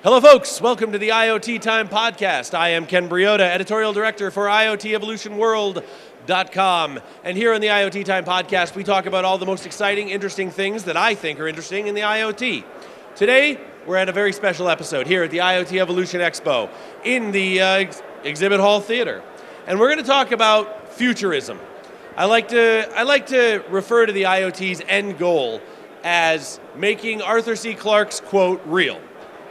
Hello, folks. Welcome to the IoT Time podcast. I am Ken Briodagh, Editorial Director for IoT Evolution World.com. And here on the IoT Time podcast, we talk about all the most exciting, interesting things that I think are interesting in the IoT. Today, we're at a very special episode here at the IoT Evolution Expo in the Exhibit Hall Theater. And we're going to talk about futurism. I like to refer to the IoT's end goal as making Arthur C. Clarke's quote real.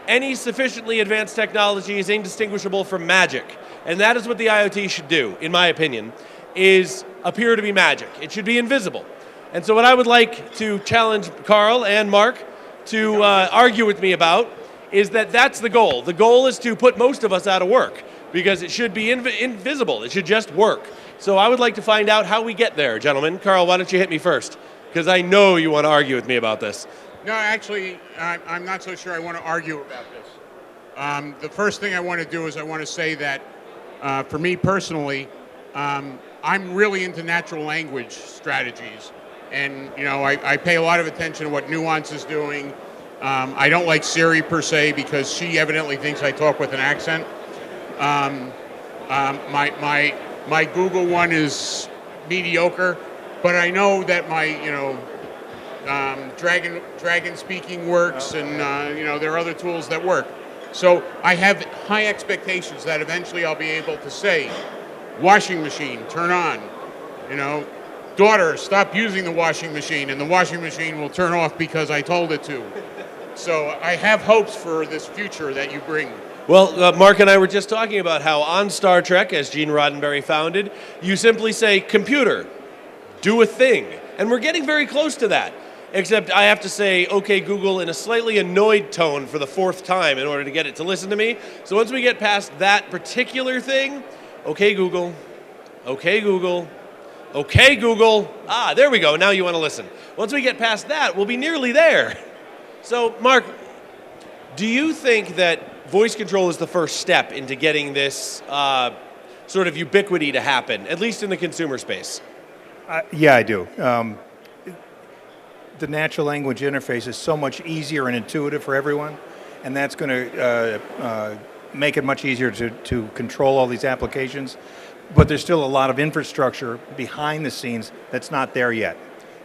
Any sufficiently advanced technology is indistinguishable from magic. And that is what the IoT should do, in my opinion, is appear to be magic. It should be invisible. And so what I would like to challenge Carl and Marc to argue with me about is that that's the goal. The goal is to put most of us out of work because it should be invisible. It should just work. So I would like to find out how we get there, gentlemen. Carl, why don't you hit me first? Because I know you want to argue with me about this. No, actually, I'm not so sure I want to argue about this. The first thing I want to do is I want to say that, for me personally, I'm really into natural language strategies. And, you know, I pay a lot of attention to what Nuance is doing. I don't like Siri per se because she evidently thinks I talk with an accent. My Google one is mediocre, but I know that my, Dragon speaking works, and there are other tools that work. So I have high expectations that eventually I'll be able to say, washing machine, turn on. Daughter, stop using the washing machine, and the washing machine will turn off because I told it to. So I have hopes for this future that you bring. Well, Marc and I were just talking about how on Star Trek, as Gene Roddenberry founded, you simply say, computer, do a thing. And we're getting very close to that. Except I have to say, okay, Google, in a slightly annoyed tone for the fourth time in order to get it to listen to me. So once we get past that particular thing, okay, Google, okay, Google, okay, Google. Ah, there we go. Now you want to listen. Once we get past that, we'll be nearly there. So, Marc, do you think that voice control is the first step into getting this sort of ubiquity to happen, at least in the consumer space? Yeah, I do. The natural language interface is so much easier and intuitive for everyone, and that's going to make it much easier to control all these applications. But there's still a lot of infrastructure behind the scenes that's not there yet.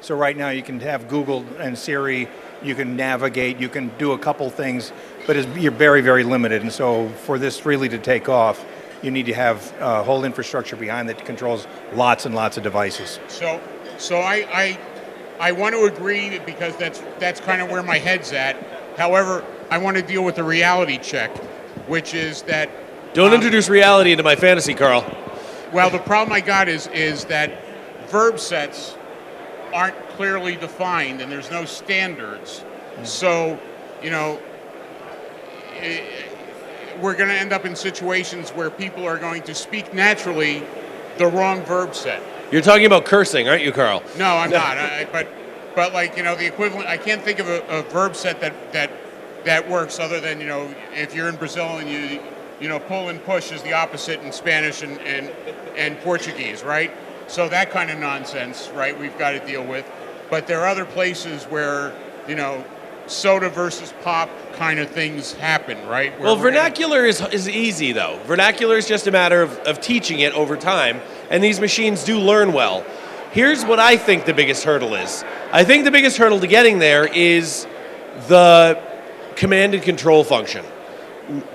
So right now you can have Google and Siri, you can navigate, you can do a couple things, but you're very, very limited. And so for this really to take off, you need to have a whole infrastructure behind that controls lots and lots of devices. So I want to agree because that's kind of where my head's at. However, I want to deal with the reality check, which is that... Don't introduce reality into my fantasy, Carl. Well, the problem I got is that verb sets aren't clearly defined and there's no standards. So, we're going to end up in situations where people are going to speak naturally the wrong verb set. You're talking about cursing, aren't you, Carl? No, I'm not. But like, the equivalent, I can't think of a verb set that works other than, if you're in Brazil and you pull and push is the opposite in Spanish and Portuguese, right? So that kind of nonsense, right, we've got to deal with. But there are other places where, soda versus pop kind of things happen, right? Well, vernacular is easy, though. Vernacular is just a matter of teaching it over time, and these machines do learn well. Here's what I think the biggest hurdle is. I think the biggest hurdle to getting there is the command and control function.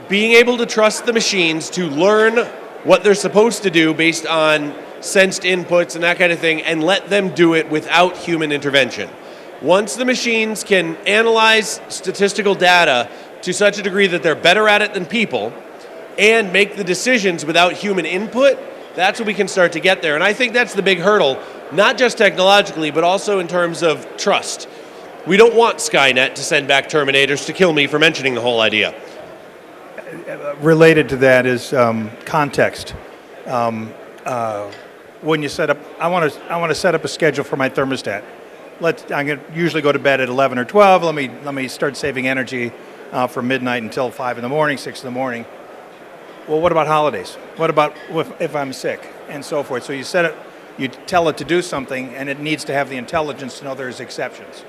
Being able to trust the machines to learn what they're supposed to do based on sensed inputs and that kind of thing, and let them do it without human intervention. Once the machines can analyze statistical data to such a degree that they're better at it than people and make the decisions without human input, that's when we can start to get there. And I think that's the big hurdle, not just technologically, but also in terms of trust. We don't want Skynet to send back Terminators to kill me for mentioning the whole idea. Related to that is context. When you set up, I want to set up a schedule for my thermostat. I'm going to usually go to bed at 11 or 12. Let me start saving energy from midnight until 5 in the morning, 6 in the morning. Well, what about holidays? What about if I'm sick and so forth? So you tell it to do something, and it needs to have the intelligence to know there's exceptions.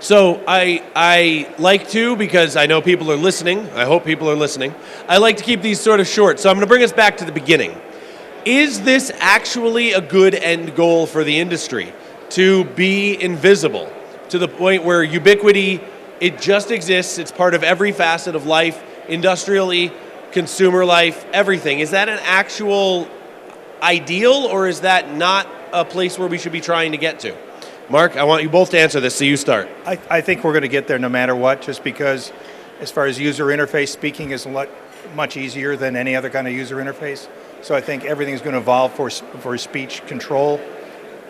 So I like to, because I know people are listening, I hope people are listening, I like to keep these sort of short. So I'm going to bring us back to the beginning. Is this actually a good end goal for the industry? To be invisible, to the point where ubiquity, it just exists, it's part of every facet of life, industrially, consumer life, everything. Is that an actual ideal, or is that not a place where we should be trying to get to? Marc, I want you both to answer this, so you start. I think we're going to get there no matter what, just because as far as user interface, speaking is much easier than any other kind of user interface. So I think everything's going to evolve for speech control.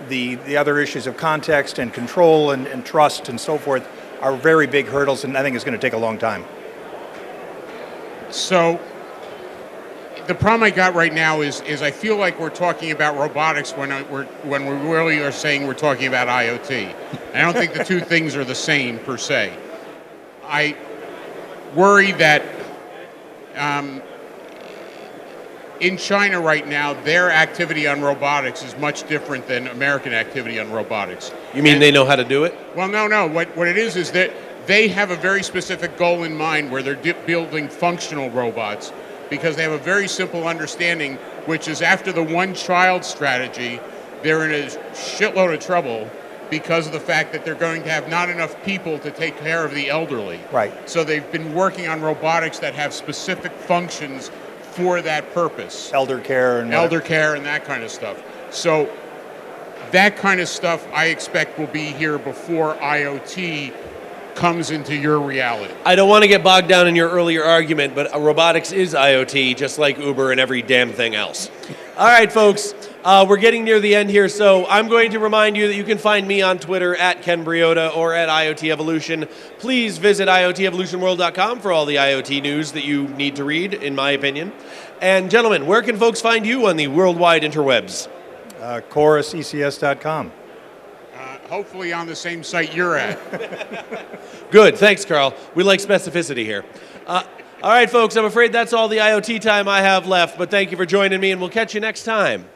The other issues of context and control and trust and so forth are very big hurdles, and I think it's going to take a long time. So the problem I got right now is I feel like we're talking about robotics when we really are saying we're talking about IoT. I don't think the two things are the same per se. I worry that in China right now, their activity on robotics is much different than American activity on robotics. You mean they know how to do it? Well, no. What it is that they have a very specific goal in mind where they're building functional robots, because they have a very simple understanding, which is after the one-child strategy, they're in a shitload of trouble because of the fact that they're going to have not enough people to take care of the elderly. Right. So they've been working on robotics that have specific functions for that purpose. Elder care and that kind of stuff. So that kind of stuff I expect will be here before IoT comes into your reality. I don't want to get bogged down in your earlier argument, but robotics is IoT, just like Uber and every damn thing else. All right, folks, we're getting near the end here, so I'm going to remind you that you can find me on Twitter at Ken Briodagh or at IoT Evolution. Please visit IoTEvolutionWorld.com for all the IoT news that you need to read, in my opinion. And gentlemen, where can folks find you on the worldwide interwebs? CORISECS.com. Hopefully on the same site you're at. Good, thanks, Carl. We like specificity here. All right, folks, I'm afraid that's all the IoT time I have left, but thank you for joining me, and we'll catch you next time.